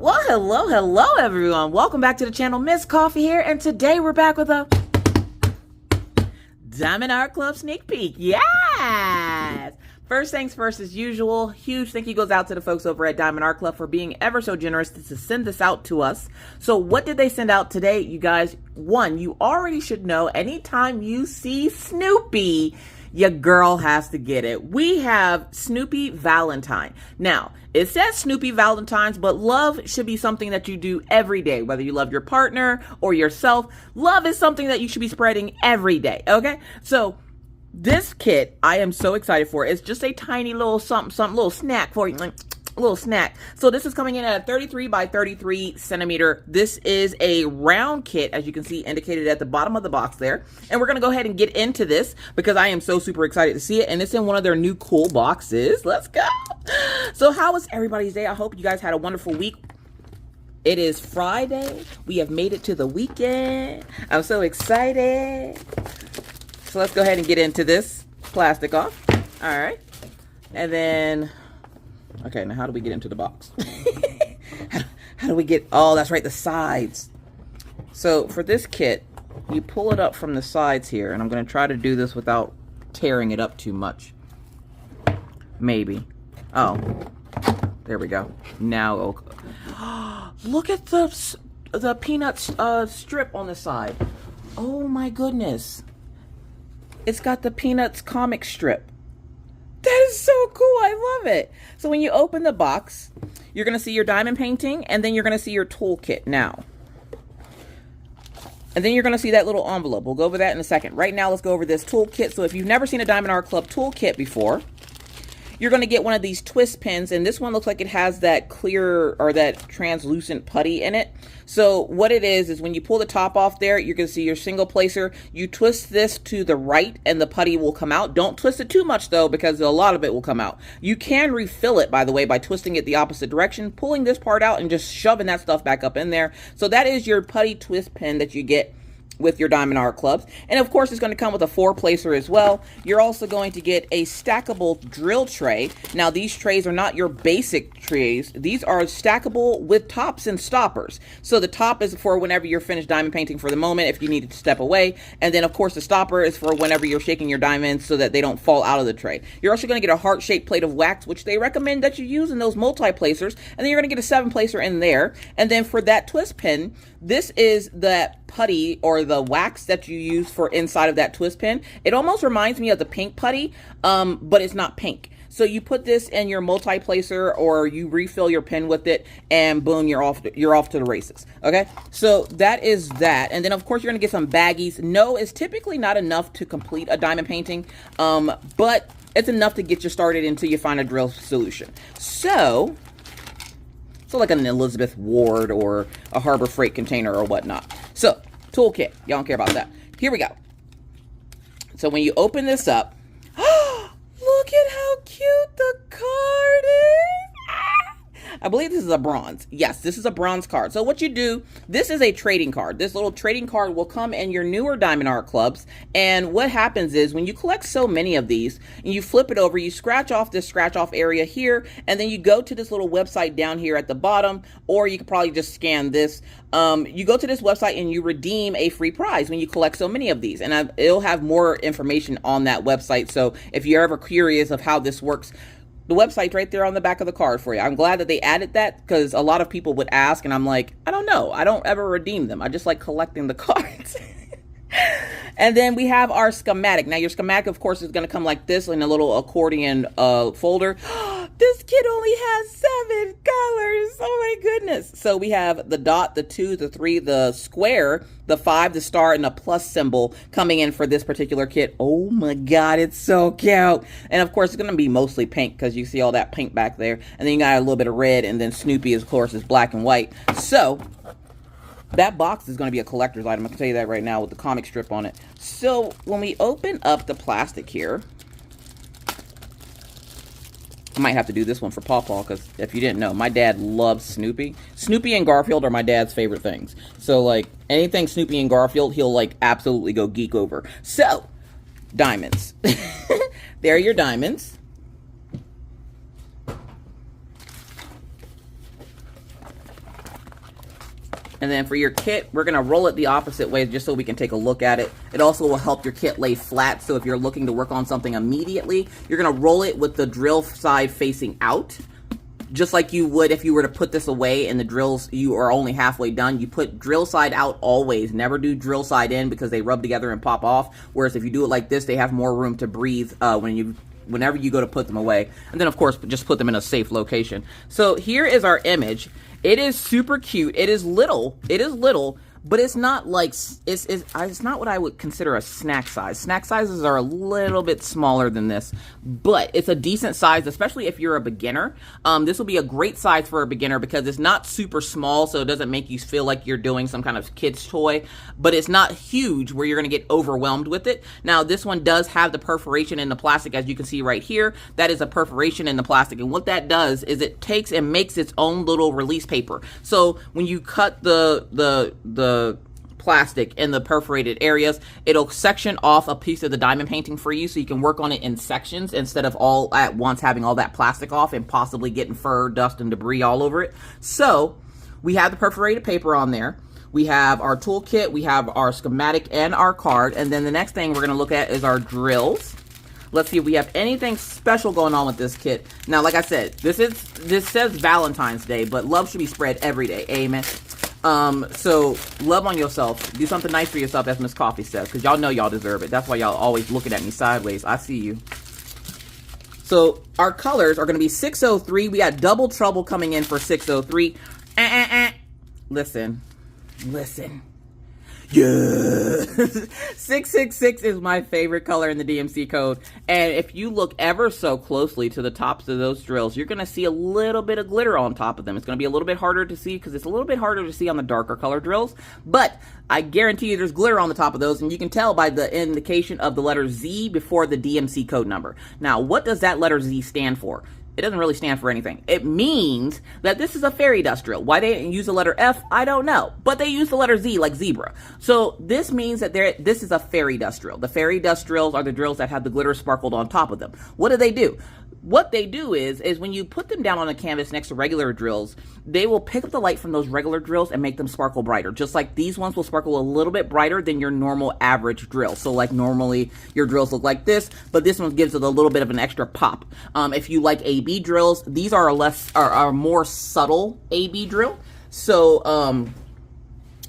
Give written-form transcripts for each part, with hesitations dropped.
Well, hello everyone. Welcome back to the channel. Miss Coffee here, and today we're back with a Diamond Art Club sneak peek. Yes! First things first, as usual, huge thank you goes out to the folks over at Diamond Art Club for being ever so generous to send this out to us. So what did they send out today, you guys? One, you already should know, anytime you see Snoopy, your girl has to get it. We have Snoopy Valentine. Now, it says Snoopy Valentines, but love should be something that you do every day, whether you love your partner or yourself. Love is something that you should be spreading every day, okay? So this kit, I am so excited for. It's just a tiny little something, little snack for you. A little snack. So this is coming in at a 33 by 33 centimeter. This is a round kit, as you can see indicated at the bottom of the box there. And we're going to go ahead and get into this because I am so super excited to see it. And it's in one of their new cool boxes. Let's go. So how was everybody's day? I hope you guys had a wonderful week. It is Friday. We have made it to the weekend. I'm so excited. So let's go ahead and get into this plastic off. All right. And then... okay, now how do we get into the box? how do we get, oh, that's right, the sides. So for this kit, you pull it up from the sides here, and I'm going to try to do this without tearing it up too much. Maybe. Oh, there we go. Now, okay. Look at the peanut strip on the side. Oh my goodness. It's got the Peanuts comic strip. That is so cool. I love it. So when you open the box, you're going to see your diamond painting, and then you're going to see your toolkit now. And then you're going to see that little envelope. We'll go over that in a second. Right now, let's go over this toolkit. So if you've never seen a Diamond Art Club toolkit before, you're going to get one of these twist pins, and this one looks like it has that clear or that translucent putty in it. So what it is when you pull the top off there, you're going to see your single placer. You twist this to the right and the putty will come out. Don't twist it too much though, because a lot of it will come out. You can refill it, by the way, by twisting it the opposite direction, pulling this part out and just shoving that stuff back up in there. So that is your putty twist pin that you get with your Diamond Art Clubs. And of course, it's going to come with a 4-placer as well. You're also going to get a stackable drill tray. Now, these trays are not your basic trays. These are stackable with tops and stoppers. So the top is for whenever you're finished diamond painting for the moment, if you need to step away. And then, of course, the stopper is for whenever you're shaking your diamonds so that they don't fall out of the tray. You're also going to get a heart-shaped plate of wax, which they recommend that you use in those multi-placers. And then you're going to get a 7-placer in there. And then for that twist pin, this is that putty or the wax that you use for inside of that twist pin. It almost reminds me of the pink putty, but it's not pink. So you put this in your multi-placer or you refill your pin with it, and boom, you're off to the races. Okay, so that is that. And then of course you're gonna get some baggies. No, it's typically not enough to complete a diamond painting, but it's enough to get you started until you find a drill solution. So like an Elizabeth Ward or a Harbor Freight container or whatnot. So, toolkit. Y'all don't care about that. Here we go. So when you open this up, look at how cute the card is. I believe this is a bronze. Yes, this is a bronze card. So what you do, this is a trading card. This little trading card will come in your newer Diamond Art Clubs. And what happens is when you collect so many of these and you flip it over, you scratch off this scratch off area here, and then you go to this little website down here at the bottom, or you could probably just scan this. You go to this website and you redeem a free prize when you collect so many of these. And it'll have more information on that website. So if you're ever curious of how this works, the website's right there on the back of the card for you. I'm glad that they added that because a lot of people would ask, and I'm like, I don't know. I don't ever redeem them. I just like collecting the cards. And then we have our schematic. Now, your schematic, of course, is going to come like this in a little accordion folder. This kit only has 7 colors. Oh, my goodness. So we have the dot, the 2, the 3, the square, the 5, the star, and the plus symbol coming in for this particular kit. Oh, my God. It's so cute. And, of course, it's going to be mostly pink because you see all that pink back there. And then you got a little bit of red. And then Snoopy, of course, is black and white. So that box is going to be a collector's item. I can tell you that right now with the comic strip on it. So when we open up the plastic here, I might have to do this one for Pawpaw because if you didn't know, my dad loves Snoopy. Snoopy and Garfield are my dad's favorite things. So like anything Snoopy and Garfield, he'll like absolutely go geek over. So diamonds. There are your diamonds. And then for your kit, we're going to roll it the opposite way just so we can take a look at it. It also will help your kit lay flat. So if you're looking to work on something immediately, you're going to roll it with the drill side facing out. Just like you would if you were to put this away and the drills, you are only halfway done. You put drill side out always. Never do drill side in because they rub together and pop off. Whereas if you do it like this, they have more room to breathe whenever you go to put them away. And then, of course, just put them in a safe location. So here is our image. It is super cute. It is little. But it's not like, it's not what I would consider a snack size. Snack sizes are a little bit smaller than this, but it's a decent size, especially if you're a beginner. This will be a great size for a beginner because it's not super small, so it doesn't make you feel like you're doing some kind of kid's toy, but it's not huge where you're gonna get overwhelmed with it. Now, this one does have the perforation in the plastic, as you can see right here. That is a perforation in the plastic, and what that does is it takes and makes its own little release paper. So when you cut the plastic in the perforated areas, it'll section off a piece of the diamond painting for you so you can work on it in sections instead of all at once having all that plastic off and possibly getting fur, dust, and debris all over it. So we have the perforated paper on there. We have our toolkit, we have our schematic and our card, and then the next thing we're going to look at is our drills. Let's see if we have anything special going on with this kit. Now, like I said, this says Valentine's Day, but love should be spread every day. Amen. So love on yourself. Do something nice for yourself, as Miss Coffee says, because y'all know y'all deserve it. That's why y'all always looking at me sideways. I see you. So our colors are going to be 603. We got Double Trouble coming in for 603. Listen. Yeah. 666 is my favorite color in the DMC code. And if you look ever so closely to the tops of those drills, you're going to see a little bit of glitter on top of them. It's going to be a little bit harder to see because it's a little bit harder to see on the darker color drills. But I guarantee you there's glitter on the top of those, and you can tell by the indication of the letter Z before the DMC code number. Now, what does that letter Z stand for? It doesn't really stand for anything. It means that this is a fairy dust drill. Why they didn't use the letter F, I don't know. But they use the letter Z like zebra. So this means that this is a fairy dust drill. The fairy dust drills are the drills that have the glitter sparkled on top of them. What do? What they do is when you put them down on a canvas next to regular drills, they will pick up the light from those regular drills and make them sparkle brighter. Just like these ones will sparkle a little bit brighter than your normal average drill. So like normally your drills look like this, but this one gives it a little bit of an extra pop. If you like AB drills, these are a more subtle AB drill. So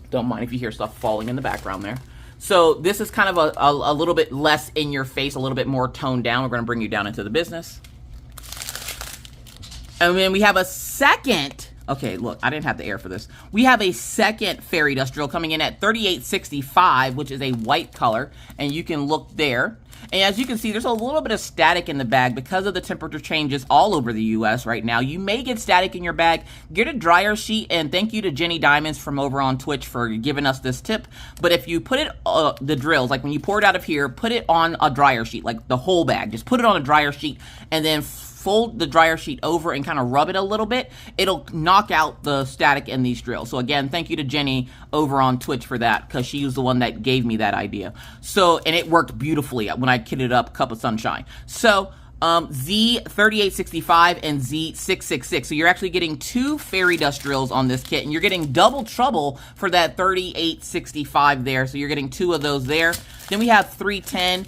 don't mind if you hear stuff falling in the background there. So this is kind of a little bit less in your face, a little bit more toned down. We're going to bring you down into the business. And then we have a second, okay, look, I didn't have the air for this. We have a second fairy dust drill coming in at 3865, which is a white color, and you can look there. And as you can see, there's a little bit of static in the bag because of the temperature changes all over the U.S. right now. You may get static in your bag. Get a dryer sheet, and thank you to Jenny Diamonds from over on Twitch for giving us this tip. But if you put it, the drills, like when you pour it out of here, put it on a dryer sheet, like the whole bag. Just put it on a dryer sheet, and then fold the dryer sheet over and kind of rub it a little bit. It'll knock out the static in these drills. So again, thank you to Jenny over on Twitch for that, because she was the one that gave me that idea. So, and it worked beautifully when I kitted up Cup of Sunshine. So Z3865 and Z666. So you're actually getting two fairy dust drills on this kit, and you're getting Double Trouble for that 3865 there. So you're getting two of those there. Then we have 310.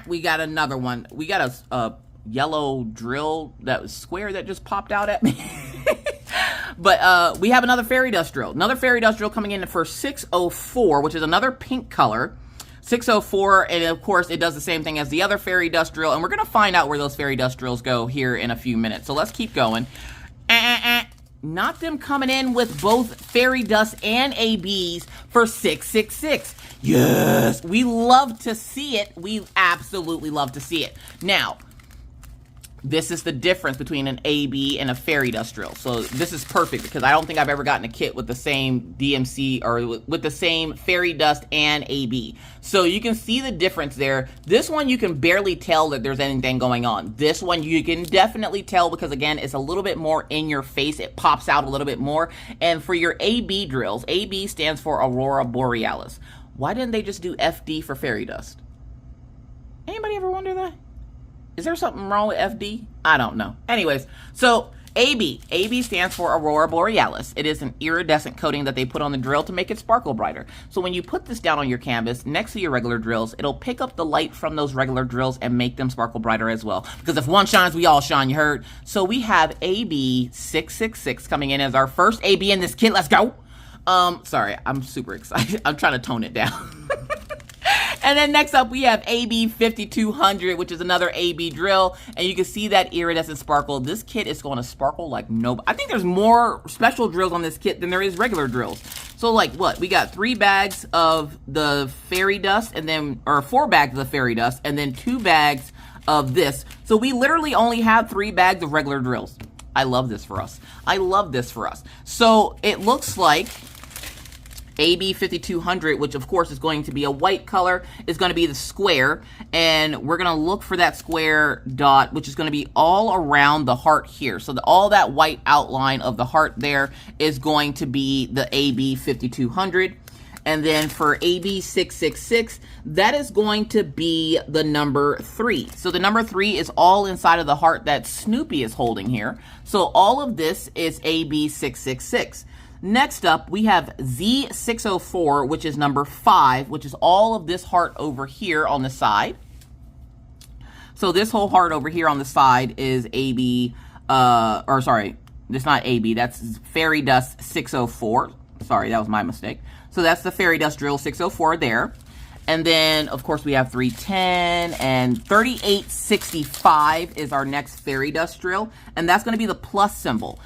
We got another one. We got a yellow drill that was square that just popped out at me. But we have another fairy dust drill. Another fairy dust drill coming in for 604, which is another pink color. 604, and of course it does the same thing as the other fairy dust drill, and we're going to find out where those fairy dust drills go here in a few minutes. So let's keep going. Not them coming in with both fairy dust and ABs for 666. Yes, we love to see it. We absolutely love to see it. Now, this is the difference between an AB and a fairy dust drill. So this is perfect because I don't think I've ever gotten a kit with the same DMC or with the same fairy dust and AB. So you can see the difference there. This one you can barely tell that there's anything going on. This one you can definitely tell because again, it's a little bit more in your face. It pops out a little bit more. And for your AB drills, AB stands for Aurora Borealis. Why didn't they just do FD for fairy dust? Anybody ever wonder that? Is there something wrong with FD? I don't know. Anyways, so AB. AB stands for Aurora Borealis. It is an iridescent coating that they put on the drill to make it sparkle brighter. So when you put this down on your canvas next to your regular drills, it'll pick up the light from those regular drills and make them sparkle brighter as well. Because if one shines, we all shine, you heard? So we have AB 666 coming in as our first AB in this kit. Let's go. Sorry, I'm super excited. I'm trying to tone it down. And then next up, we have AB 5200, which is another AB drill. And you can see that iridescent sparkle. This kit is going to sparkle like no. I think there's more special drills on this kit than there is regular drills. So like what? We got 3 bags of the fairy dust and then, or 4 bags of the fairy dust and then 2 bags of this. So we literally only have 3 bags of regular drills. I love this for us. I love this for us. So it looks like AB 5200, which of course is going to be a white color, is going to be the square, and we're going to look for that square dot, which is going to be all around the heart here. So all that white outline of the heart there is going to be the AB 5200. And then for AB 666, that is going to be the number 3. So the number 3 is all inside of the heart that Snoopy is holding here. So all of this is AB 666. Next up, we have Z604, which is number 5, which is all of this heart over here on the side. So this whole heart over here on the side is AB, or sorry, it's not AB, that's Fairy Dust 604. Sorry, that was my mistake. So that's the Fairy Dust Drill 604 there. And then, of course, we have 310 and 3865 is our next Fairy Dust Drill. And that's going to be the plus symbol.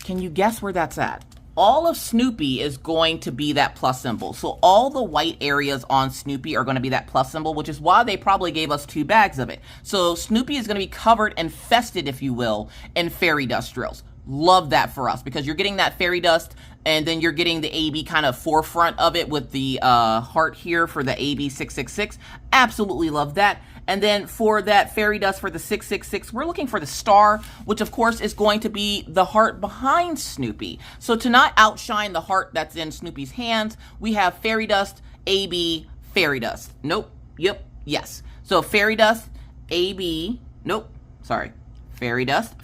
Can you guess where that's at? All of Snoopy is going to be that plus symbol. So all the white areas on Snoopy are going to be that plus symbol, which is why they probably gave us 2 bags of it. So Snoopy is going to be covered and fested, if you will, in fairy dust drills. Love that for us because you're getting that fairy dust and then you're getting the AB kind of forefront of it with the heart here for the AB 666. Absolutely love that. And then for that fairy dust for the 666, we're looking for the star, which of course is going to be the heart behind Snoopy. So to not outshine the heart that's in Snoopy's hands, we have fairy dust, AB, fairy dust. Nope. Yep. Yes. So fairy dust, AB. Nope. Sorry. Fairy dust,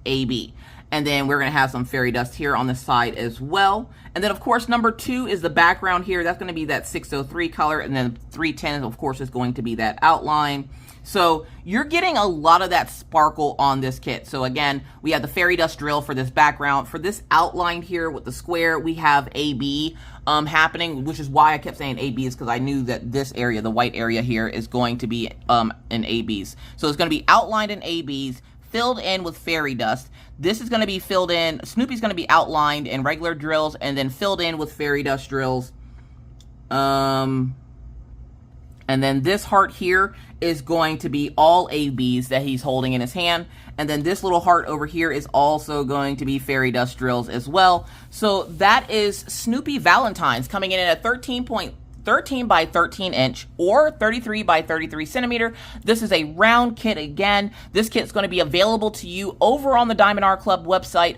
AB. And then we're going to have some fairy dust here on the side as well. And then, of course, number 2 is the background here. That's going to be that 603 color. And then 310, of course, is going to be that outline. So you're getting a lot of that sparkle on this kit. So again, we have the fairy dust drill for this background. For this outline here with the square, we have AB happening, which is why I kept saying AB is because I knew that this area, the white area here, is going to be in ABs. So it's going to be outlined in ABs, filled in with fairy dust. This is going to be filled in, Snoopy's going to be outlined in regular drills and then filled in with fairy dust drills. And then this heart here is going to be all ABs that he's holding in his hand. And then this little heart over here is also going to be fairy dust drills as well. So that is Snoopy Valentine's coming in at a 13 by 13 inch or 33 by 33 centimeter. This is a round kit again. This kit is going to be available to you over on the Diamond Art Club website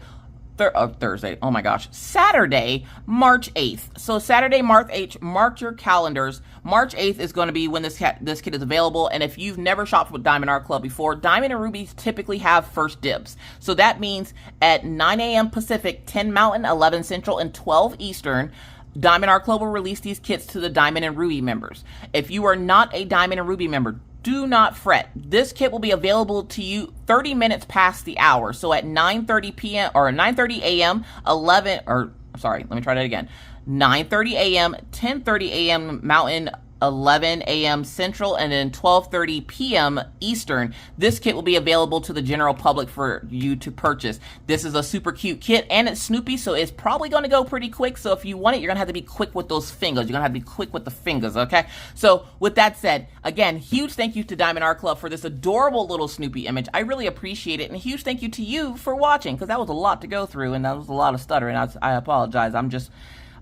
Thursday. Oh my gosh. Saturday, March 8th. So Saturday, March 8th, mark your calendars. March 8th is going to be when this kit is available. And if you've never shopped with Diamond Art Club before, Diamond and Ruby typically have first dibs. So that means at 9 a.m. Pacific, 10 Mountain, 11 Central, and 12 Eastern, Diamond Art Club will release these kits to the Diamond and Ruby members. If you are not a Diamond and Ruby member, do not fret. This kit will be available to you 30 minutes past the hour. So at 9:30 p.m. or 9:30 a.m., 9:30 a.m., 10:30 a.m. Mountain, 11 a.m. Central, and then 12:30 p.m. Eastern. This kit will be available to the general public for you to purchase. This is a super cute kit, and it's Snoopy, so it's probably going to go pretty quick. So if you want it, you're going to have to be quick with those fingers. You're going to have to be quick with the fingers, okay? So with that said, again, huge thank you to Diamond Art Club for this adorable little Snoopy image. I really appreciate it, and a huge thank you to you for watching, because that was a lot to go through, and that was a lot of stuttering. I apologize. I'm just,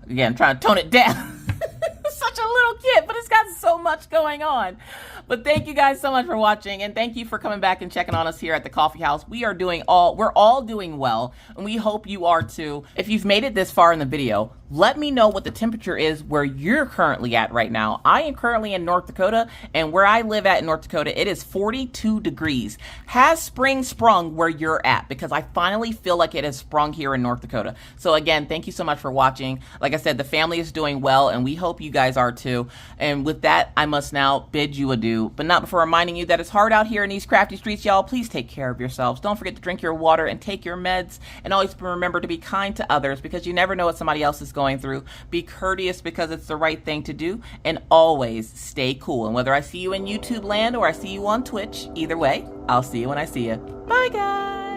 again, trying to tone it down. Such a little kit, but it's got so much going on. But thank you guys so much for watching, and thank you for coming back and checking on us here at the Coffee House. We're all doing well, and we hope you are too. If you've made it this far in the video, Let me know what the temperature is where you're currently at right now. I am currently in North Dakota, and where I live at in North Dakota, it is 42 degrees. Has spring sprung where you're at? Because I finally feel like it has sprung here in North Dakota. So again, thank you so much for watching. Like I said, the family is doing well, and we hope you guys are too. And with that, I must now bid you adieu, but not before reminding you that it's hard out here in these crafty streets, y'all. Please take care of yourselves. Don't forget to drink your water and take your meds, and always remember to be kind to others, because you never know what somebody else is going through. Be courteous because it's the right thing to do, and always stay cool. And whether I see you in YouTube land or I see you on Twitch, either way, I'll see you when I see you. Bye, guys.